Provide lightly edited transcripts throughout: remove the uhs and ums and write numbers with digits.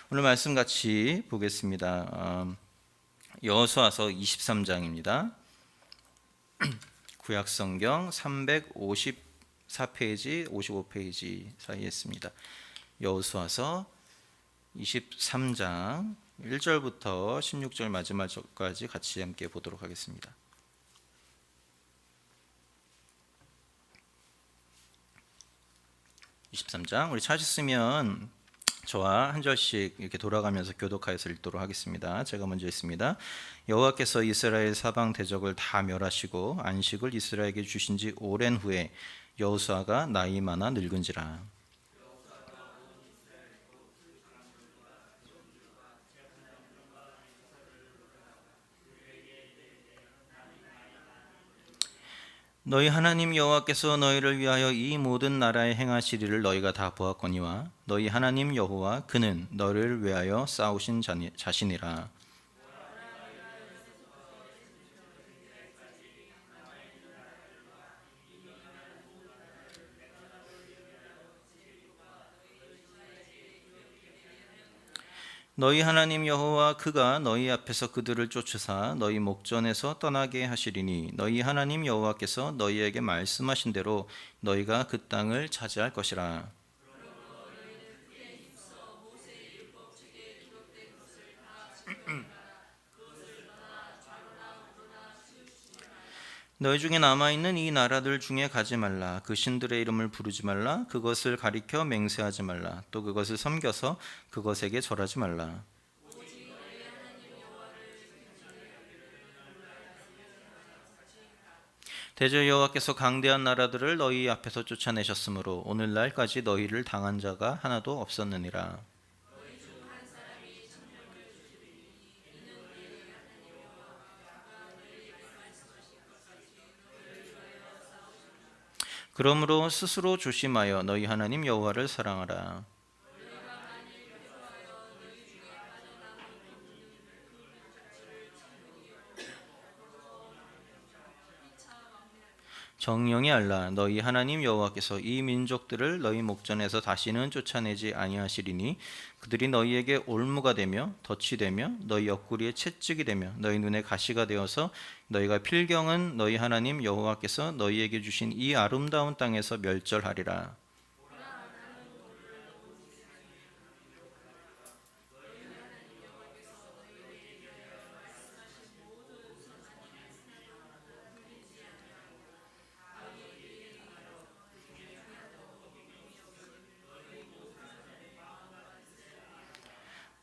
오늘 말씀 같이 보겠습니다. 여호수아서 23장입니다. 구약성경 354페이지, 55페이지 사이에 있습니다. 여호수아서 23장 1절부터 16절 마지막까지 같이 함께 보도록 하겠습니다. 우리 찾으시면 저와 한 절씩 이렇게 돌아가면서 교독하여서 읽도록 하겠습니다. 제가 먼저 읽습니다. 여호와께서 이스라엘 사방 대적을 다 멸하시고 안식을 이스라엘에게 주신 지 오랜 후에 여호수아가 나이 많아 늙은지라. 너희 하나님 여호와께서 너희를 위하여 이 모든 나라에 행하시리를 너희가 다 보았거니와 너희 하나님 여호와 그는 너희를 위하여 싸우신 자신이라. 너희 하나님 여호와 그가 너희 앞에서 그들을 쫓으사 너희 목전에서 떠나게 하시리니 너희 하나님 여호와께서 너희에게 말씀하신 대로 너희가 그 땅을 차지할 것이라. 너희 중에 남아있는 이 나라들 중에 가지 말라. 그 신들의 이름을 부르지 말라. 그것을 가리켜 맹세하지 말라. 또 그것을 섬겨서 그것에게 절하지 말라. 대저 여호와께서 강대한 나라들을 너희 앞에서 쫓아내셨으므로 오늘날까지 너희를 당한 자가 하나도 없었느니라. 그러므로 스스로 조심하여 너희 하나님 여호와를 사랑하라. 정령이 알라. 너희 하나님 여호와께서 이 민족들을 너희 목전에서 다시는 쫓아내지 아니하시리니 그들이 너희에게 올무가 되며 덫이 되며 너희 옆구리에 채찍이 되며 너희 눈에 가시가 되어서 너희가 필경은 너희 하나님 여호와께서 너희에게 주신 이 아름다운 땅에서 멸절하리라.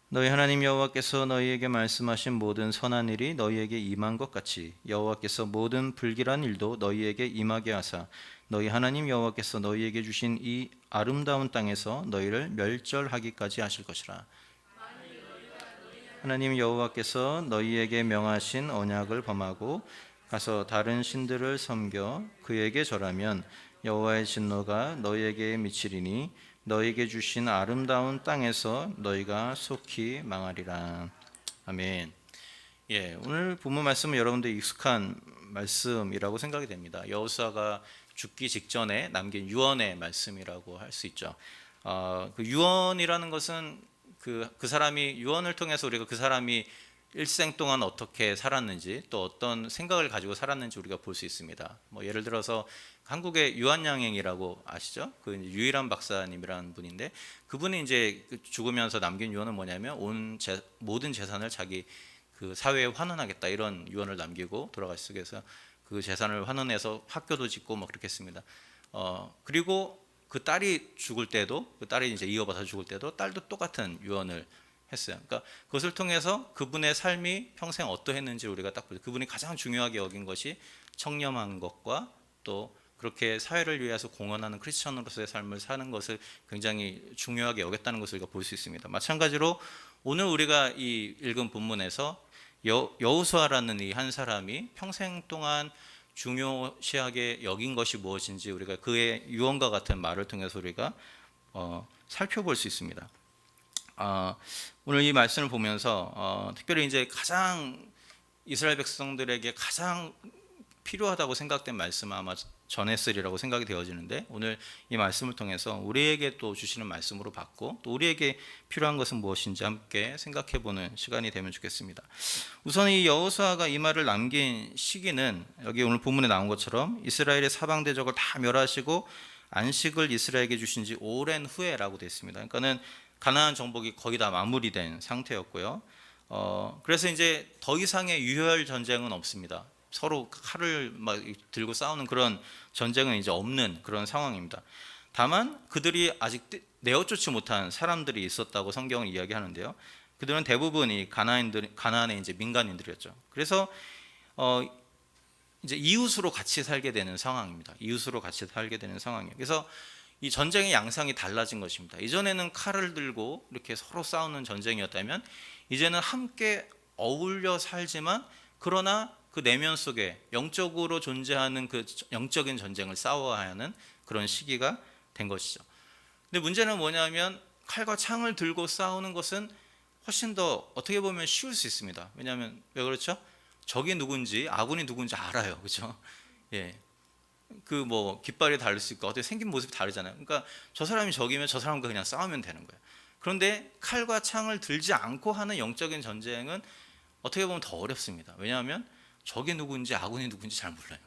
너희 하나님 여호와께서 너희에게 말씀하신 모든 선한 일이 너희에게 임한 것 같이 여호와께서 모든 불길한 일도 너희에게 임하게 하사 너희 하나님 여호와께서 너희에게 주신 이 아름다운 땅에서 너희를 멸절하기까지 하실 것이라. 하나님 여호와께서 너희에게 명하신 언약을 범하고 가서 다른 신들을 섬겨 그에게 절하면 여호와의 진노가 너희에게 미치리니 너희에게 주신 아름다운 땅에서 너희가 속히 망하리라. 아멘. 오늘 본문 말씀은 여러분들 익숙한 말씀이라고 생각이 됩니다. 여호수아가 죽기 직전에 남긴 유언의 말씀이라고 할 수 있죠. 그 유언이라는 것은 그 사람이 유언을 통해서 우리가 그 사람이 일생 동안 어떻게 살았는지 또 어떤 생각을 가지고 살았는지 우리가 볼 수 있습니다. 예를 들어서 한국의 유한양행이라고 아시죠? 그 유일한 박사님이라는 분인데 그분이 이제 죽으면서 남긴 유언은 뭐냐면 모든 재산을 자기 그 사회에 환원하겠다 이런 유언을 남기고 돌아가시기 위해서 그 재산을 환원해서 학교도 짓고 그렇게 했습니다. 그리고 그 딸이 죽을 때도 그 딸이 이제 이어받아 죽을 때도 딸도 똑같은 유언을 했어요. 그러니까 그것을 통해서 그분의 삶이 평생 어떠했는지 우리가 딱 보죠. 그분이 가장 중요하게 여긴 것이 청렴한 것과 또 그렇게 사회를 위해서 공헌하는 크리스천으로서의 삶을 사는 것을 굉장히 중요하게 여겼다는 것을 우리가 볼 수 있습니다. 마찬가지로 오늘 우리가 이 읽은 본문에서 여호수아라는 이 한 사람이 평생 동안 중요시하게 여긴 것이 무엇인지 우리가 그의 유언과 같은 말을 통해서 우리가 살펴볼 수 있습니다. 오늘 이 말씀을 보면서 특별히 이제 가장 이스라엘 백성들에게 가장 필요하다고 생각된 말씀은 아마 전했으리라고 생각이 되어지는데, 오늘 이 말씀을 통해서 우리에게 또 주시는 말씀으로 받고 또 우리에게 필요한 것은 무엇인지 함께 생각해보는 시간이 되면 좋겠습니다. 우선 이 여호수아가 이 말을 남긴 시기는 여기 오늘 본문에 나온 것처럼 이스라엘의 사방 대적을 다 멸하시고 안식을 이스라엘에게 주신 지 오랜 후에라고 되어 있습니다. 그러니까는 가나안 정복이 거의 다 마무리된 상태였고요. 그래서 이제 더 이상의 유혈 전쟁은 없습니다. 서로 칼을 막 들고 싸우는 그런 전쟁은 이제 없는 그런 상황입니다. 다만 그들이 아직 내어쫓지 못한 사람들이 있었다고 성경은 이야기하는데요. 그들은 대부분 이 가나안의 이제 민간인들이었죠. 그래서 이제 이웃으로 같이 살게 되는 상황입니다. 이웃으로 같이 살게 되는 상황이에요. 그래서 이 전쟁의 양상이 달라진 것입니다. 이전에는 칼을 들고 이렇게 서로 싸우는 전쟁이었다면 이제는 함께 어울려 살지만 그러나 그 내면 속에 영적으로 존재하는 그 영적인 전쟁을 싸워야 하는 그런 시기가 된 것이죠. 근데 문제는 뭐냐면 칼과 창을 들고 싸우는 것은 훨씬 더 어떻게 보면 쉬울 수 있습니다. 왜냐하면 왜 그렇죠? 적이 누군지 아군이 누군지 알아요, 그렇죠? 예, 그 뭐 깃발이 다를 수 있고 어떻게 생긴 모습이 다르잖아요. 그러니까 저 사람이 적이면 저 사람과 그냥 싸우면 되는 거예요. 그런데 칼과 창을 들지 않고 하는 영적인 전쟁은 어떻게 보면 더 어렵습니다. 왜냐하면 적이 누군지 아군이 누군지 잘 몰라요.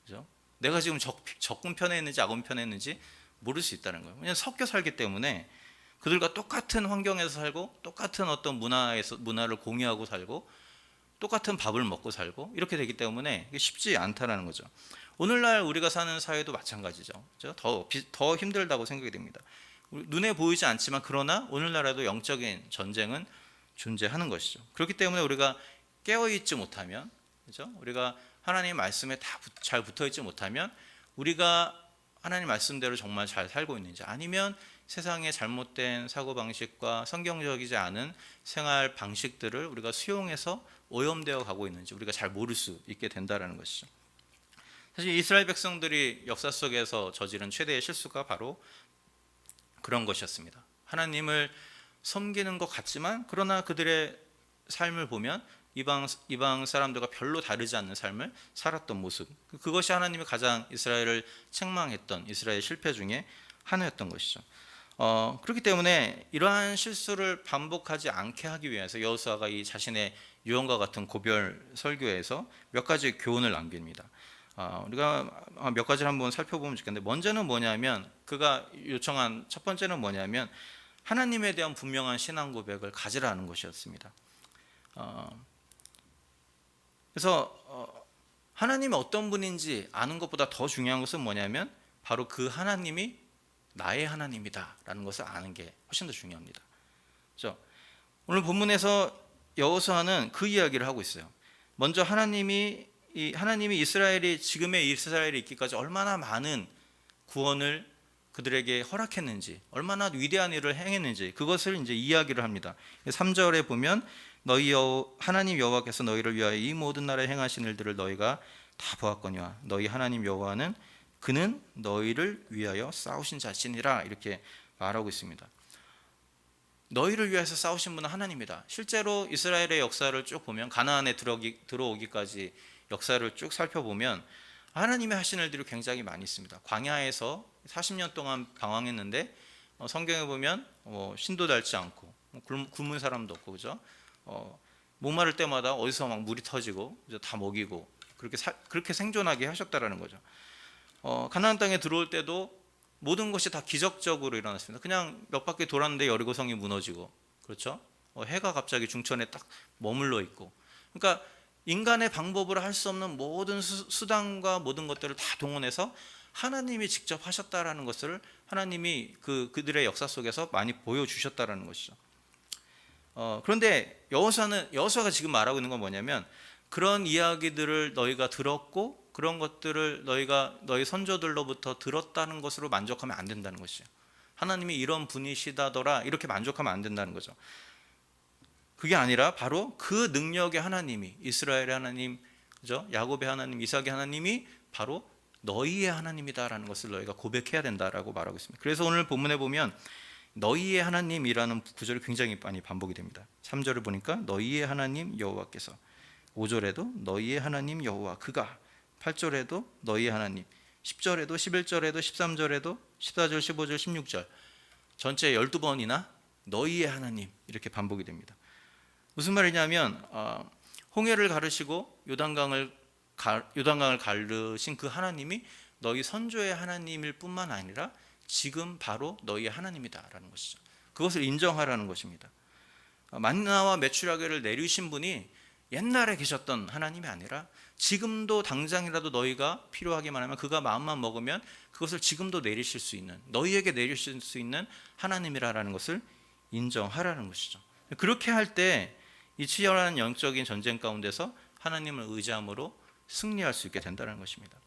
그죠? 내가 지금 적군 편에 있는지 아군 편에 있는지 모를 수 있다는 거예요. 왜냐하면 섞여 살기 때문에 그들과 똑같은 환경에서 살고 똑같은 어떤 문화를 공유하고 살고 똑같은 밥을 먹고 살고 이렇게 되기 때문에 이게 쉽지 않다는 거죠. 오늘날 우리가 사는 사회도 마찬가지죠. 그죠? 더 힘들다고 생각이 됩니다. 눈에 보이지 않지만 그러나 오늘날에도 영적인 전쟁은 존재하는 것이죠. 그렇기 때문에 우리가 깨어있지 못하면, 그죠? 우리가 하나님 말씀에 다 잘 붙어있지 못하면 우리가 하나님 말씀대로 정말 잘 살고 있는지, 아니면 세상의 잘못된 사고방식과 성경적이지 않은 생활 방식들을 우리가 수용해서 오염되어 가고 있는지 우리가 잘 모를 수 있게 된다는 것이죠. 사실 이스라엘 백성들이 역사 속에서 저지른 최대의 실수가 바로 그런 것이었습니다. 하나님을 섬기는 것 같지만 그러나 그들의 삶을 보면 이방 사람들과 별로 다르지 않는 삶을 살았던 모습, 그것이 하나님이 가장 이스라엘을 책망했던 이스라엘 실패 중에 하나였던 것이죠. 그렇기 때문에 이러한 실수를 반복하지 않게 하기 위해서 여호수아가 이 자신의 유언과 같은 고별 설교에서 몇 가지 교훈을 남깁니다. 우리가 몇 가지를 한번 살펴보면 좋겠는데, 먼저는 뭐냐면 그가 요청한 첫 번째는 뭐냐면 하나님에 대한 분명한 신앙 고백을 가지라는 것이었습니다. 그래서 하나님이 어떤 분인지 아는 것보다 더 중요한 것은 뭐냐면 바로 그 하나님이 나의 하나님이다 라는 것을 아는 게 훨씬 더 중요합니다. 그렇죠? 오늘 본문에서 여호수아는 그 이야기를 하고 있어요. 먼저 하나님이 이스라엘이 지금의 이스라엘이 있기까지 얼마나 많은 구원을 그들에게 허락했는지, 얼마나 위대한 일을 행했는지 그것을 이제 이야기를 합니다. 3절에 보면 하나님 여호와께서 너희를 위하여 이 모든 나라에 행하신 일들을 너희가 다 보았거니와 너희 하나님 여호와는 그는 너희를 위하여 싸우신 자신이라, 이렇게 말하고 있습니다. 너희를 위해서 싸우신 분은 하나님이다. 실제로 이스라엘의 역사를 쭉 보면, 가나안에 들어오기까지 역사를 쭉 살펴보면 하나님의 하신 일들이 굉장히 많이 있습니다. 광야에서 40년 동안 방황했는데 성경에 보면 신도 닳지 않고 굶은 사람도 없고, 그죠? 목마를 때마다 어디서 막 물이 터지고 다 먹이고 그렇게 생존하게 하셨다라는 거죠. 가나안 땅에 들어올 때도 모든 것이 다 기적적으로 일어났습니다. 그냥 몇 바퀴 돌았는데 여리고성이 무너지고, 그렇죠? 해가 갑자기 중천에 딱 머물러 있고, 그러니까 인간의 방법으로 할 수 없는 모든 수단과 모든 것들을 다 동원해서 하나님이 직접 하셨다라는 것을 하나님이 그들의 역사 속에서 많이 보여주셨다라는 것이죠. 그런데 여호수아가 지금 말하고 있는 건 뭐냐면, 그런 이야기들을 너희가 들었고 그런 것들을 너희 선조들로부터 들었다는 것으로 만족하면 안 된다는 것이죠. 하나님이 이런 분이시다더라 이렇게 만족하면 안 된다는 거죠. 그게 아니라 바로 그 능력의 하나님이, 이스라엘의 하나님, 그죠? 야곱의 하나님, 이삭의 하나님이 바로 너희의 하나님이다라는 것을 너희가 고백해야 된다라고 말하고 있습니다. 그래서 오늘 본문에 보면 너희의 하나님이라는 구절이 굉장히 많이 반복이 됩니다. 3절을 보니까 너희의 하나님 여호와께서, 5절에도 너희의 하나님 여호와 그가, 8절에도 너희의 하나님, 10절에도 11절에도 13절에도 14절 15절 16절 전체 12번이나 너희의 하나님 이렇게 반복이 됩니다. 무슨 말이냐면 홍해를 가르시고 요단강을 가르신 그 하나님이 너희 선조의 하나님일 뿐만 아니라 지금 바로 너희의 하나님이다라는 것이죠. 그것을 인정하라는 것입니다. 만나와 메추라기를 내리신 분이 옛날에 계셨던 하나님이 아니라 지금도 당장이라도 너희가 필요하기만 하면 그가 마음만 먹으면 그것을 지금도 내리실 수 있는, 너희에게 내리실 수 있는 하나님이라는 것을 인정하라는 것이죠. 그렇게 할 때 이 치열한 영적인 전쟁 가운데서 하나님을 의지함으로 승리할 수 있게 된다는 것입니다.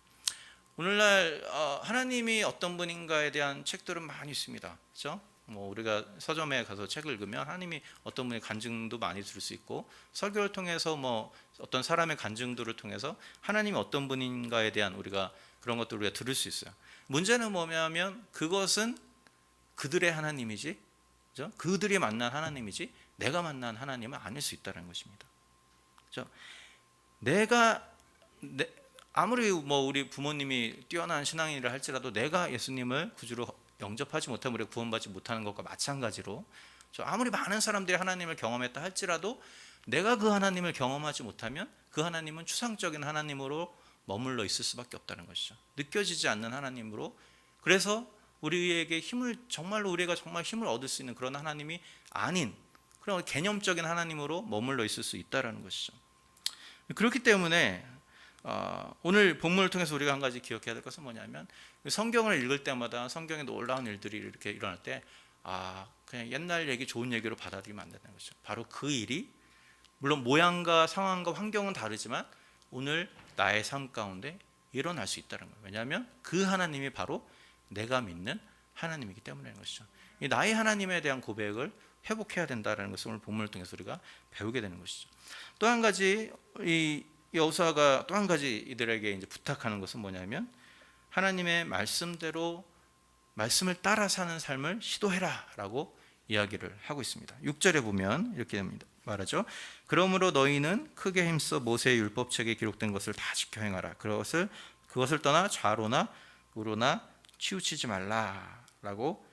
오늘날 하나님이 어떤 분인가에 대한 책들은 많이 있습니다. 그렇죠? 우리가 서점에 가서 책을 읽으면 하나님이 어떤 분의 간증도 많이 들을 수 있고, 설교를 통해서 어떤 사람의 간증들을 통해서 하나님이 어떤 분인가에 대한 우리가 그런 것들을 우리가 들을 수 있어요. 문제는 뭐냐면 그것은 그들의 하나님이지, 그렇죠? 그들이 만난 하나님이지 내가 만난 하나님은 아닐 수 있다는 것입니다. 그렇죠? 아무리 우리 부모님이 뛰어난 신앙인이라 할지라도 내가 예수님을 구주로 영접하지 못하면 우리가 구원받지 못하는 것과 마찬가지로 아무리 많은 사람들이 하나님을 경험했다 할지라도 내가 그 하나님을 경험하지 못하면 그 하나님은 추상적인 하나님으로 머물러 있을 수밖에 없다는 것이죠. 느껴지지 않는 하나님으로, 그래서 우리에게 우리가 정말 힘을 얻을 수 있는 그런 하나님이 아닌 그런 개념적인 하나님으로 머물러 있을 수 있다는 것이죠. 그렇기 때문에 오늘 본문을 통해서 우리가 한 가지 기억해야 될 것은 뭐냐면, 성경을 읽을 때마다 성경에 놀라운 일들이 이렇게 일어날 때 그냥 옛날 얘기, 좋은 얘기로 받아들이면 안 된다는 것이죠. 바로 그 일이 물론 모양과 상황과 환경은 다르지만 오늘 나의 삶 가운데 일어날 수 있다는 거예요. 왜냐하면 그 하나님이 바로 내가 믿는 하나님이기 때문이라는 것이죠. 이 나의 하나님에 대한 고백을 회복해야 된다는 것을 오늘 본문을 통해서 우리가 배우게 되는 것이죠. 또 한 가지, 이 여호수아가 또 한 가지 이들에게 이제 부탁하는 것은 뭐냐면, 하나님의 말씀대로 말씀을 따라 사는 삶을 시도해라라고 이야기를 하고 있습니다. 6절에 보면 이렇게 말하죠. 그러므로 너희는 크게 힘써 모세의 율법책에 기록된 것을 다 지켜 행하라. 그것을 떠나 좌로나 우로나 치우치지 말라라고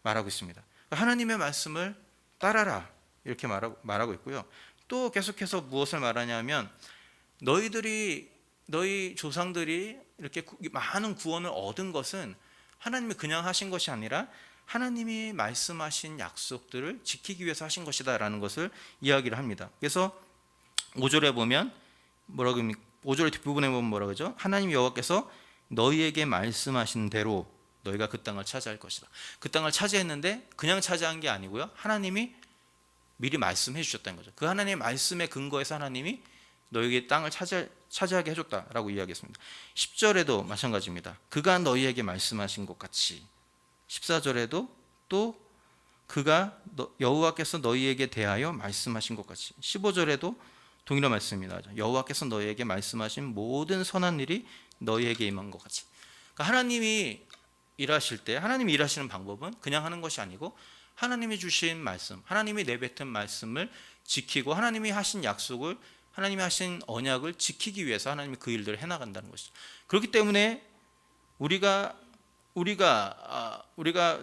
말하고 있습니다. 하나님의 말씀을 따라라 이렇게 말하고 있고요. 또 계속해서 무엇을 말하냐면, 너희 조상들이 이렇게 많은 구원을 얻은 것은 하나님이 그냥 하신 것이 아니라 하나님이 말씀하신 약속들을 지키기 위해서 하신 것이다 라는 것을 이야기를 합니다. 그래서 5절에 보면 5절 뒷부분에 보면 뭐라고 하죠? 하나님 여호와께서 너희에게 말씀하신 대로 너희가 그 땅을 차지할 것이다. 그 땅을 차지했는데 그냥 차지한 게 아니고요, 하나님이 미리 말씀해 주셨다는 거죠. 그 하나님의 말씀에 근거해서 하나님이 너희에게 땅을 차지하게 해줬다라고 이야기했습니다. 10절에도 마찬가지입니다. 그가 너희에게 말씀하신 것 같이, 14절에도 또 그가 여호와께서 너희에게 대하여 말씀하신 것 같이, 15절에도 동일한 말씀입니다. 여호와께서 너희에게 말씀하신 모든 선한 일이 너희에게 임한 것 같이. 그러니까 하나님이 일하실 때, 하나님이 일하시는 방법은 그냥 하는 것이 아니고 하나님이 주신 말씀, 하나님이 내뱉은 말씀을 지키고 하나님이 하신 약속을, 하나님이 하신 언약을 지키기 위해서 하나님이 그 일들을 해나간다는 것이죠. 그렇기 때문에 우리가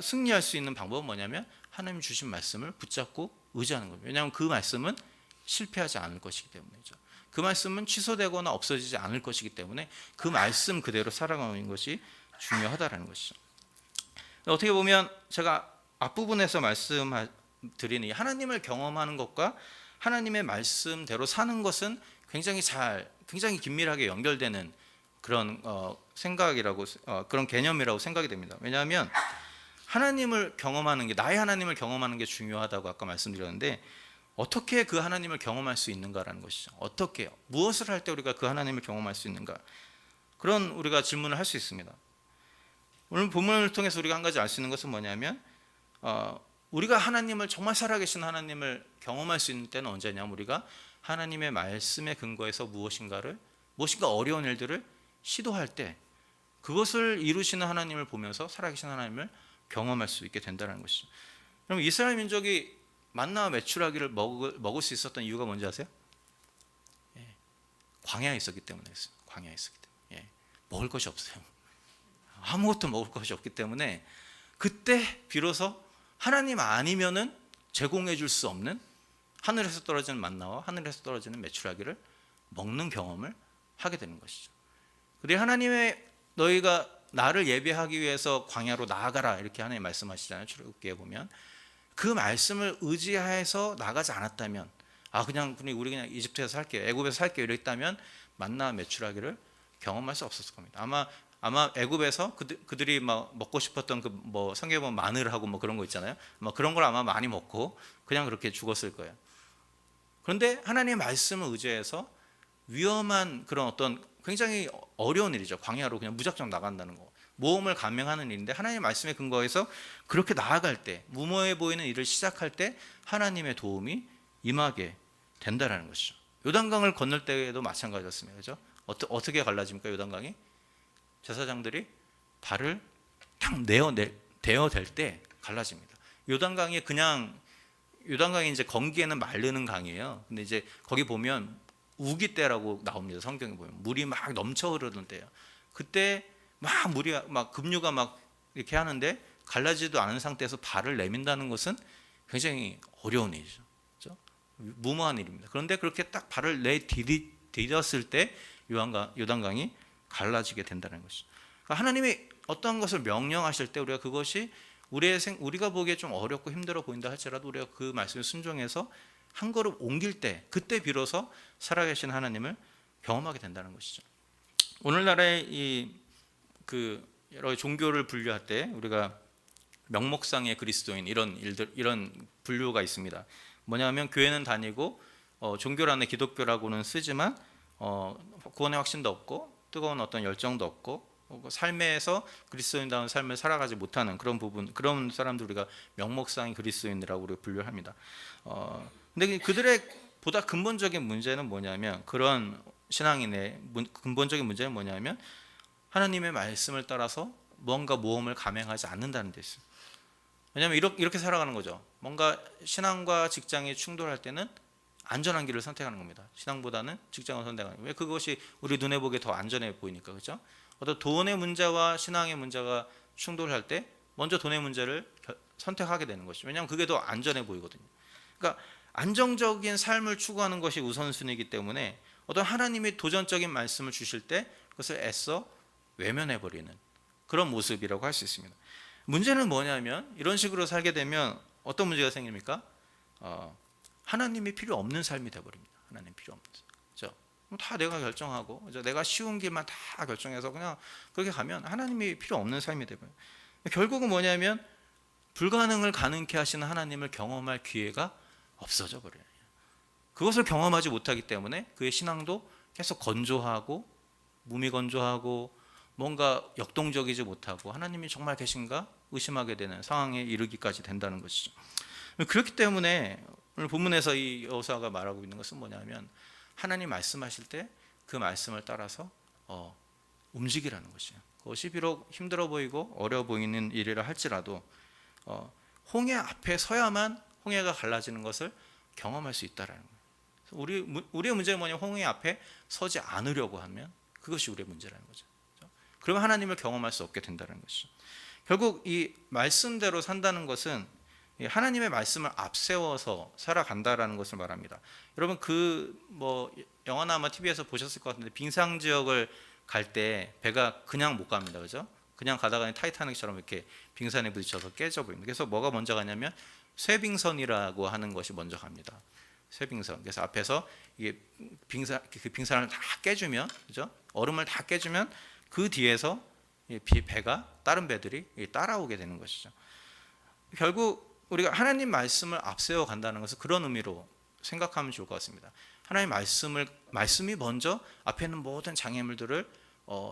승리할 수 있는 방법은 뭐냐면 하나님 주신 말씀을 붙잡고 의지하는 겁니다. 왜냐하면 그 말씀은 실패하지 않을 것이기 때문이죠. 그 말씀은 취소되거나 없어지지 않을 것이기 때문에 그 말씀 그대로 살아가는 것이 중요하다는 것이죠. 어떻게 보면 제가 앞부분에서 말씀드리는 하나님을 경험하는 것과 하나님의 말씀대로 사는 것은 굉장히 긴밀하게 연결되는 그런 생각이라고, 그런 개념이라고 생각이 됩니다. 왜냐하면 하나님을 경험하는 게, 나의 하나님을 경험하는 게 중요하다고 아까 말씀드렸는데, 어떻게 그 하나님을 경험할 수 있는가라는 것이죠. 어떻게, 무엇을 할 때 우리가 그 하나님을 경험할 수 있는가, 그런 우리가 질문을 할 수 있습니다. 오늘 본문을 통해서 우리가 한 가지 알 수 있는 것은 뭐냐면, 우리가 하나님을, 정말 살아계신 하나님을 경험할 수 있는 때는 언제냐면, 우리가 하나님의 말씀에 근거해서 무엇인가 어려운 일들을 시도할 때 그것을 이루시는 하나님을 보면서 살아계신 하나님을 경험할 수 있게 된다는 것이죠. 그럼 이스라엘 민족이 만나와 메추라기를 먹을 수 있었던 이유가 뭔지 아세요? 광야에 있었기 때문에 했어요. 광야에 있었기 때문에. 먹을 것이 없어요. 아무것도 먹을 것이 없기 때문에 그때 비로소 하나님 아니면은 제공해 줄 수 없는 하늘에서 떨어지는 만나와 하늘에서 떨어지는 메추라기를 먹는 경험을 하게 되는 것이죠. 그리고 하나님의 너희가 나를 예배하기 위해서 광야로 나아가라 이렇게 하나님 말씀하시잖아요. 출애굽기에 보면 그 말씀을 의지해서 나가지 않았다면 그냥 우리 그냥 이집트에서 살게요, 애굽에서 살게요 이랬다면 만나 메추라기를 경험할 수 없었을 겁니다. 아마 애굽에서 그들이 막 먹고 싶었던 그 뭐 성경에 보면 마늘하고 뭐 그런 거 있잖아요. 뭐 그런 걸 아마 많이 먹고 그냥 그렇게 죽었을 거예요. 그런데 하나님의 말씀을 의지해서 위험한 그런 어떤 굉장히 어려운 일이죠. 광야로 그냥 무작정 나간다는 거. 모험을 감행하는 일인데 하나님의 말씀에 근거해서 그렇게 나아갈 때, 무모해 보이는 일을 시작할 때 하나님의 도움이 임하게 된다라는 것이죠. 요단강을 건널 때에도 마찬가지였습니다. 그렇죠? 어떻게 갈라집니까? 요단강이? 제사장들이 발을 탁 대어댈 때 갈라집니다. 요단강이 이제 건기에는 마르는 강이에요. 근데 이제 거기 보면 우기 때라고 나옵니다. 성경에 보면 물이 막 넘쳐 흐르는 때예요. 그때 막 물이 막 급류가 막 이렇게 하는데 갈라지도 않은 상태에서 발을 내민다는 것은 굉장히 어려운 일이죠. 그렇죠? 무모한 일입니다. 그런데 그렇게 딱 발을 내디뎠을 때 요단강이 갈라지게 된다는 것이죠. 그러니까 하나님이 어떠한 것을 명령하실 때 우리가 그것이 우리가 보기에 좀 어렵고 힘들어 보인다 할지라도 우리가 그 말씀에 순종해서 한 걸음 옮길 때 그때 비로소 살아계신 하나님을 경험하게 된다는 것이죠. 오늘날의 여러 종교를 분류할 때 우리가 명목상의 그리스도인 이런 분류가 있습니다. 뭐냐면 교회는 다니고 종교란에 기독교라고는 쓰지만 구원의 확신도 없고 뜨거운 어떤 열정도 없고 삶에서 그리스도인다운 삶을 살아가지 못하는 그런 사람들 우리가 명목상의 그리스도인이라고 우리가 분류를 합니다. 근데 그들의 보다 근본적인 문제는 뭐냐면 그런 신앙인의 근본적인 문제는 뭐냐면 하나님의 말씀을 따라서 뭔가 모험을 감행하지 않는다는 데 있어요. 왜냐하면 이렇게 살아가는 거죠. 뭔가 신앙과 직장이 충돌할 때는 안전한 길을 선택하는 겁니다. 신앙보다는 직장을 선택하는 거예요. 왜? 그것이 우리 눈에 보기에 더 안전해 보이니까. 그렇죠? 어떤 돈의 문제와 신앙의 문제가 충돌할 때 먼저 돈의 문제를 선택하게 되는 것이죠. 왜냐하면 그게 더 안전해 보이거든요. 그러니까 안정적인 삶을 추구하는 것이 우선순위이기 때문에 어떤 하나님이 도전적인 말씀을 주실 때 그것을 애써 외면해버리는 그런 모습이라고 할 수 있습니다. 문제는 뭐냐면 이런 식으로 살게 되면 어떤 문제가 생깁니까? 하나님이 필요 없는 삶이 되어버립니다. 하나님 필요 없는 삶. 그렇죠? 다 내가 결정하고 그렇죠? 내가 쉬운 길만 다 결정해서 그냥 그렇게 가면 하나님이 필요 없는 삶이 되어버려요. 결국은 뭐냐면 불가능을 가능케 하시는 하나님을 경험할 기회가 없어져 버려요. 그것을 경험하지 못하기 때문에 그의 신앙도 계속 건조하고 무미건조하고 뭔가 역동적이지 못하고 하나님이 정말 계신가 의심하게 되는 상황에 이르기까지 된다는 것이죠. 그렇기 때문에 오늘 본문에서 이 여호수아가 말하고 있는 것은 뭐냐면 하나님 말씀하실 때 그 말씀을 따라서 움직이라는 것이에요. 그것이 비록 힘들어 보이고 어려워 보이는 일이라 할지라도 홍해 앞에 서야만 홍해가 갈라지는 것을 경험할 수 있다라는 거예요. 우리의 문제는 뭐냐면 홍해 앞에 서지 않으려고 하면 그것이 우리의 문제라는 거죠. 그러면 하나님을 경험할 수 없게 된다는 것이죠. 결국 이 말씀대로 산다는 것은 하나님의 말씀을 앞세워서 살아간다라는 것을 말합니다. 여러분 영화나 아마 TV에서 보셨을 것 같은데 빙상 지역을 갈 때 배가 그냥 못 갑니다, 그죠? 그냥 가다가 타이타닉처럼 이렇게 빙산에 부딪혀서 깨져 버립니다. 그래서 뭐가 먼저 가냐면 쇠빙선이라고 하는 것이 먼저 갑니다. 쇠빙선. 그래서 앞에서 이게 빙산을 다 깨주면, 그죠? 얼음을 다 깨주면 그 뒤에서 배가 다른 배들이 따라오게 되는 것이죠. 결국 우리가 하나님 말씀을 앞세워 간다는 것은 그런 의미로 생각하면 좋을 것 같습니다. 하나님 말씀이 먼저 앞에 있는 모든 장애물들을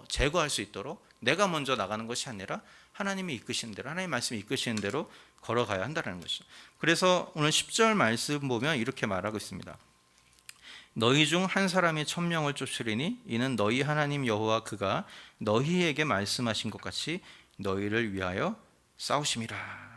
제거할 수 있도록 내가 먼저 나가는 것이 아니라 하나님이 이끄시는 대로 하나님 말씀이 이끄시는 대로 걸어가야 한다는 것이죠. 그래서 오늘 10절 말씀 보면 이렇게 말하고 있습니다. 너희 중 한 사람이 1000명을 쫓으리니 이는 너희 하나님 여호와 그가 너희에게 말씀하신 것 같이 너희를 위하여 싸우심이라.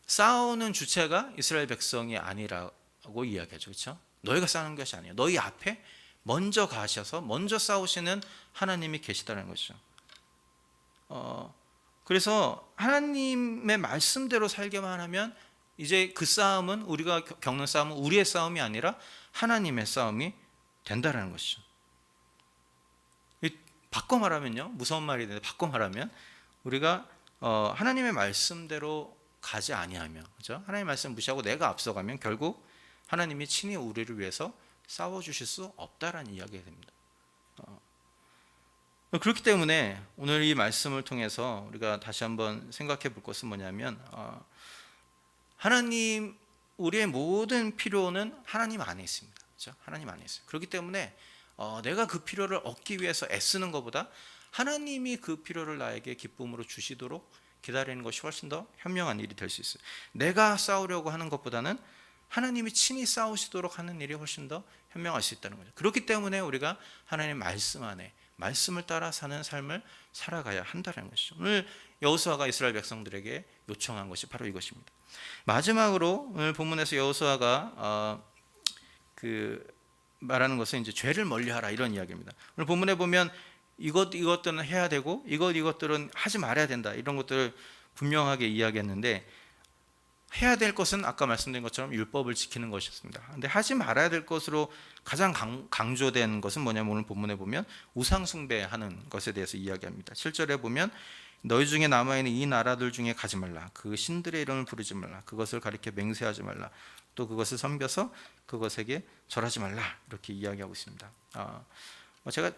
싸우는 주체가 이스라엘 백성이 아니라고 이야기하죠. 그렇죠? 너희가 싸우는 것이 아니에요. 너희 앞에 먼저 가셔서 먼저 싸우시는 하나님이 계시다는 것이죠. 그래서 하나님의 말씀대로 살게만 하면 이제 그 싸움은, 우리가 겪는 싸움은 우리의 싸움이 아니라 하나님의 싸움이 된다라는 것이죠. 바꿔 말하면요, 무서운 말이 되는데, 바꿔 말하면 우리가 하나님의 말씀대로 가지 아니하며, 그죠? 하나님의 말씀 무시하고 내가 앞서가면 결국 하나님이 친히 우리를 위해서 싸워주실 수 없다라는 이야기가 됩니다. 그렇기 때문에 오늘 이 말씀을 통해서 우리가 다시 한번 생각해 볼 것은 뭐냐면, 하나님, 우리의 모든 필요는 하나님 안에 있습니다. 그렇죠? 하나님 안에 있어요. 그렇기 때문에 내가 그 필요를 얻기 위해서 애쓰는 것보다 하나님이 그 필요를 나에게 기쁨으로 주시도록 기다리는 것이 훨씬 더 현명한 일이 될 수 있어요. 내가 싸우려고 하는 것보다는 하나님이 친히 싸우시도록 하는 일이 훨씬 더 현명할 수 있다는 거죠. 그렇기 때문에 우리가 하나님의 말씀 안에, 말씀을 따라 사는 삶을 살아가야 한다는 것이죠. 오늘 여호수아가 이스라엘 백성들에게 요청한 것이 바로 이것입니다. 마지막으로 오늘 본문에서 여호수아가 말하는 것은 이제 죄를 멀리하라, 이런 이야기입니다. 오늘 본문에 보면 이것들은 해야 되고 이것들은 하지 말아야 된다, 이런 것들을 분명하게 이야기했는데, 해야 될 것은 아까 말씀드린 것처럼 율법을 지키는 것이었습니다. 그런데 하지 말아야 될 것으로 가장 강조된 것은 뭐냐면, 오늘 본문에 보면 우상 숭배하는 것에 대해서 이야기합니다. 7절에 보면 너희 중에 남아있는 이 나라들 중에 가지 말라, 그 신들의 이름을 부르지 말라, 그것을 가리켜 맹세하지 말라, 또 그것을 섬겨서 그것에게 절하지 말라, 이렇게 이야기하고 있습니다. 제가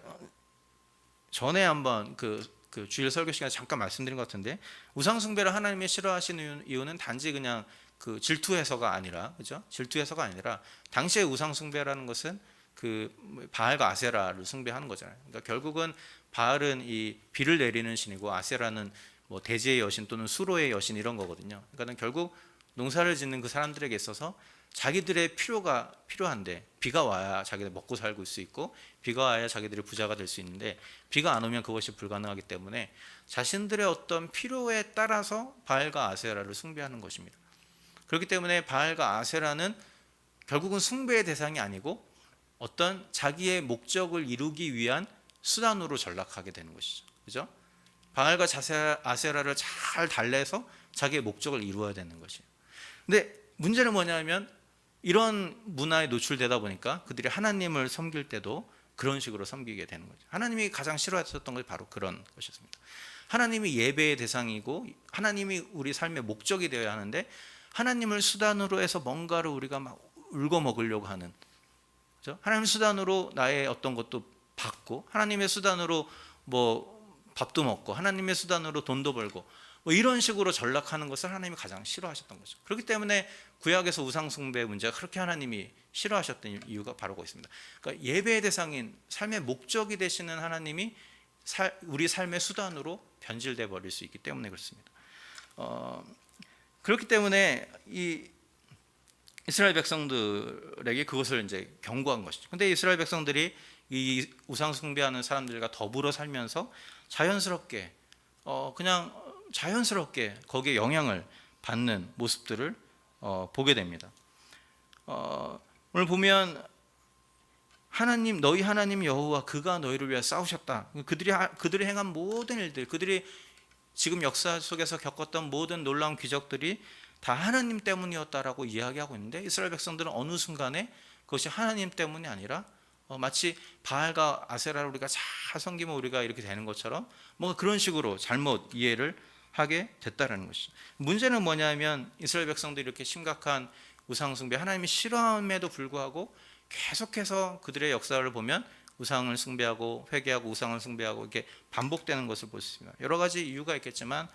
전에 한번 그 주일 설교 시간에 잠깐 말씀드린 것 같은데, 우상 숭배를 하나님이 싫어하시는 이유는 단지 그냥 그 질투해서가 아니라, 그죠? 질투해서가 아니라 당시의 우상 숭배라는 것은 그 바알과 아세라를 숭배하는 거잖아요. 그러니까 결국은 바알은 이 비를 내리는 신이고, 아세라는 뭐 대지의 여신 또는 수로의 여신, 이런 거거든요. 그러니까 결국 농사를 짓는 그 사람들에게 있어서 자기들의 필요가 필요한데, 비가 와야 자기들 먹고 살고 수 있고, 비가 와야 자기들이 부자가 될 수 있는데, 비가 안 오면 그것이 불가능하기 때문에 자신들의 어떤 필요에 따라서 바알과 아세라를 숭배하는 것입니다. 그렇기 때문에 바알과 아세라는 결국은 숭배의 대상이 아니고 어떤 자기의 목적을 이루기 위한 수단으로 전락하게 되는 것이죠. 그죠? 바알과 아세라를 잘 달래서 자기의 목적을 이루어야 되는 것이에요. 근데 문제는 뭐냐면, 이런 문화에 노출되다 보니까 그들이 하나님을 섬길 때도 그런 식으로 섬기게 되는 거죠. 하나님이 가장 싫어하셨던 것이 바로 그런 것이었습니다. 하나님이 예배의 대상이고 하나님이 우리 삶의 목적이 되어야 하는데, 하나님을 수단으로 해서 뭔가를 우리가 막 울고 먹으려고 하는, 그렇죠? 하나님의 수단으로 나의 어떤 것도 받고, 하나님의 수단으로 뭐 밥도 먹고, 하나님의 수단으로 돈도 벌고, 뭐 이런 식으로 전락하는 것을 하나님이 가장 싫어하셨던 거죠. 그렇기 때문에 구약에서 우상 숭배 문제가 그렇게 하나님이 싫어하셨던 이유가 바로 거기 있습니다. 그러니까 예배의 대상인, 삶의 목적이 되시는 하나님이 우리 삶의 수단으로 변질돼 버릴 수 있기 때문에 그렇습니다. 그렇기 때문에 이 이스라엘 백성들에게 그것을 이제 경고한 것이죠. 근데 이스라엘 백성들이 이 우상 숭배하는 사람들과 더불어 살면서 자연스럽게 거기에 영향을 받는 모습들을 보게 됩니다. 오늘 보면 하나님, 너희 하나님 여호와 그가 너희를 위해 싸우셨다. 그들이 행한 모든 일들, 그들이 지금 역사 속에서 겪었던 모든 놀라운 기적들이 다 하나님 때문이었다라고 이야기하고 있는데, 이스라엘 백성들은 어느 순간에 그것이 하나님 때문이 아니라 마치 바알과 아세라를 우리가 잘 섬기면 우리가 이렇게 되는 것처럼 뭔가 그런 식으로 잘못 이해를 하게 됐다는 것이죠. 문제는 뭐냐면, 이스라엘 백성들이 이렇게 심각한 우상 숭배, 하나님이 싫어함에도 불구하고 계속해서 그들의 역사를 보면 우상을 숭배하고 회개하고 우상을 숭배하고 이렇게 반복되는 것을 볼 수 있습니다. 여러 가지 이유가 있겠지만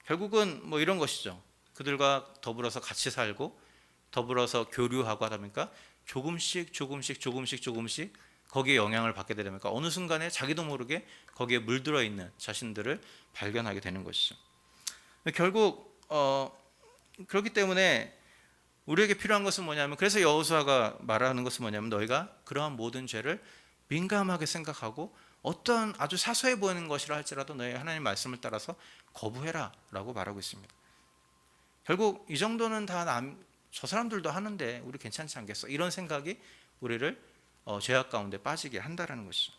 결국은 뭐 이런 것이죠. 그들과 더불어서 같이 살고 더불어서 교류하고 하다 보니까 조금씩 거기에 영향을 받게 되다 보니까 어느 순간에 자기도 모르게 거기에 물들어 있는 자신들을 발견하게 되는 것이죠. 결국 그렇기 때문에 우리에게 필요한 것은 뭐냐면, 그래서 여호수아가 말하는 것은 뭐냐면, 너희가 그러한 모든 죄를 민감하게 생각하고 어떤 아주 사소해 보이는 것이라 할지라도 너희 하나님 말씀을 따라서 거부해라 라고 말하고 있습니다. 결국 이 정도는 다 저 사람들도 하는데 우리 괜찮지 않겠어, 이런 생각이 우리를 죄악 가운데 빠지게 한다는 것이죠.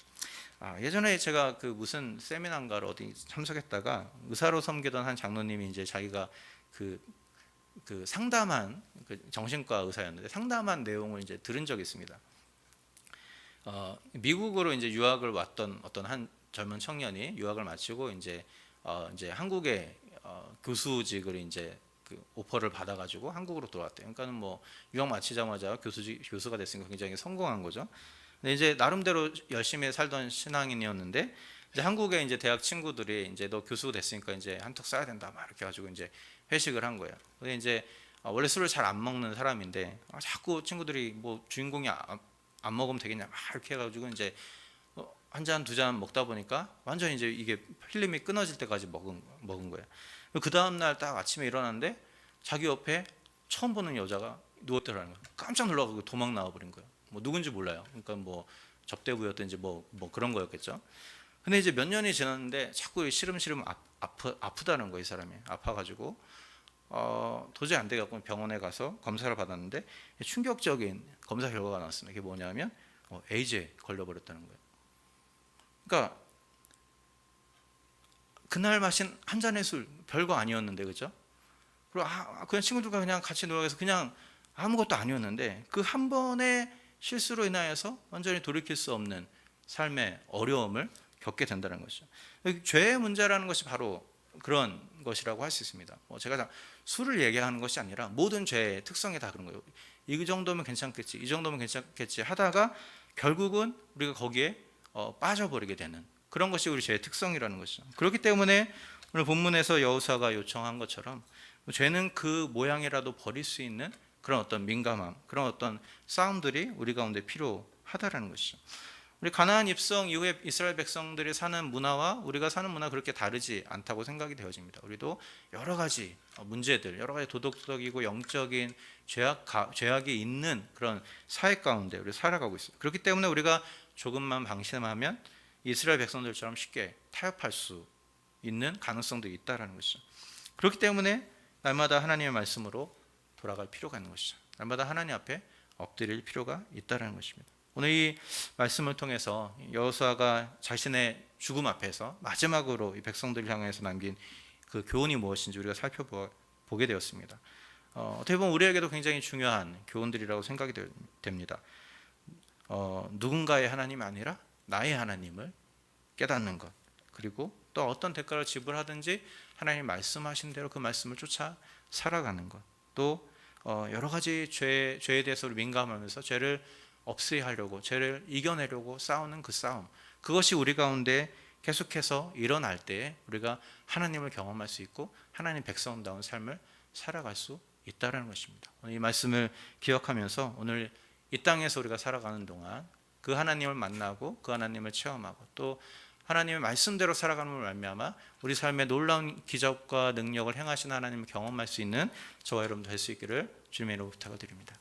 예전에 제가 그 무슨 세미나인가를 어디 참석했다가 의사로 섬기던 한 장로님이 이제 자기가 그, 그 상담한 그 정신과 의사였는데 상담한 내용을 이제 들은 적이 있습니다. 미국으로 이제 유학을 왔던 어떤 한 젊은 청년이 유학을 마치고 이제 한국의 교수직을 이제 그 오퍼를 받아가지고 한국으로 돌아왔대요. 그러니까는 뭐 유학 마치자마자 교수가 됐으니까 굉장히 성공한 거죠. 근데 이제 나름대로 열심히 살던 신앙인이었는데 이제 한국에 이제 대학 친구들이 이제 너 교수 됐으니까 이제 한턱 쏴야 된다 막 이렇게 가지고 이제 회식을 한 거예요. 근데 이제 원래 술을 잘 안 먹는 사람인데 자꾸 친구들이 뭐 주인공이 안 먹으면 되겠냐 막 이렇게 해가지고 이제 한 잔 두 잔 먹다 보니까 완전히 이제 이게 필름이 끊어질 때까지 먹은 거예요. 그 다음 날 딱 아침에 일어났는데 자기 옆에 처음 보는 여자가 누웠더라는 거예요. 깜짝 놀라고 도망 나와버린 거예요. 뭐 누군지 몰라요. 그러니까 뭐 접대부였든지 뭐 그런 거였겠죠. 근데 이제 몇 년이 지났는데 자꾸 시름시름 아프다는 거예요. 이 사람이 아파가지고 도저히 안 되겠고 병원에 가서 검사를 받았는데 충격적인 검사 결과가 나왔습니다. 이게 뭐냐면 에이즈에 걸려버렸다는 거예요. 그러니까 그날 마신 한 잔의 술 별거 아니었는데 그죠? 그리고 그냥 친구들과 그냥 같이 놀아서 그냥 아무것도 아니었는데 그 한 번의 실수로 인하여서 완전히 돌이킬 수 없는 삶의 어려움을 겪게 된다는 것이죠. 죄의 문제라는 것이 바로 그런 것이라고 할 수 있습니다. 제가 술을 얘기하는 것이 아니라 모든 죄의 특성이 다 그런 거예요. 이 정도면 괜찮겠지, 이 정도면 괜찮겠지 하다가 결국은 우리가 거기에 빠져버리게 되는 그런 것이 우리 죄의 특성이라는 것이죠. 그렇기 때문에 오늘 본문에서 여호수아가 요청한 것처럼 죄는 그 모양이라도 버릴 수 있는 그런 어떤 민감함, 그런 어떤 싸움들이 우리 가운데 필요하다라는 것이죠. 우리 가나안 입성 이후에 이스라엘 백성들이 사는 문화와 우리가 사는 문화 그렇게 다르지 않다고 생각이 되어집니다. 우리도 여러 가지 문제들, 여러 가지 도덕적이고 영적인 죄악이 있는 그런 사회 가운데 우리 살아가고 있어요. 그렇기 때문에 우리가 조금만 방심하면 이스라엘 백성들처럼 쉽게 타협할 수 있는 가능성도 있다라는 것이죠. 그렇기 때문에 날마다 하나님의 말씀으로 돌아갈 필요가 있는 것이죠. 날마다 하나님 앞에 엎드릴 필요가 있다라는 것입니다. 오늘 이 말씀을 통해서 여호수아가 자신의 죽음 앞에서 마지막으로 이 백성들을 향해서 남긴 그 교훈이 무엇인지 우리가 살펴보게 되었습니다. 어떻게 보면 우리에게도 굉장히 중요한 교훈들이라고 생각이 됩니다. 누군가의 하나님이 아니라 나의 하나님을 깨닫는 것, 그리고 또 어떤 대가를 지불하든지 하나님 말씀하신 대로 그 말씀을 쫓아 살아가는 것, 또 여러 가지 죄에 대해서 민감하면서 죄를 없애야 하려고, 죄를 이겨내려고 싸우는 그 싸움, 그것이 우리 가운데 계속해서 일어날 때 우리가 하나님을 경험할 수 있고 하나님 백성다운 삶을 살아갈 수 있다는 것입니다. 이 말씀을 기억하면서 오늘 이 땅에서 우리가 살아가는 동안 그 하나님을 만나고 그 하나님을 체험하고 또 하나님의 말씀대로 살아가는 말미암아 우리 삶에 놀라운 기적과 능력을 행하신 하나님을 경험할 수 있는 저와 여러분 될 수 있기를 주님의 이름으로 부탁을 드립니다.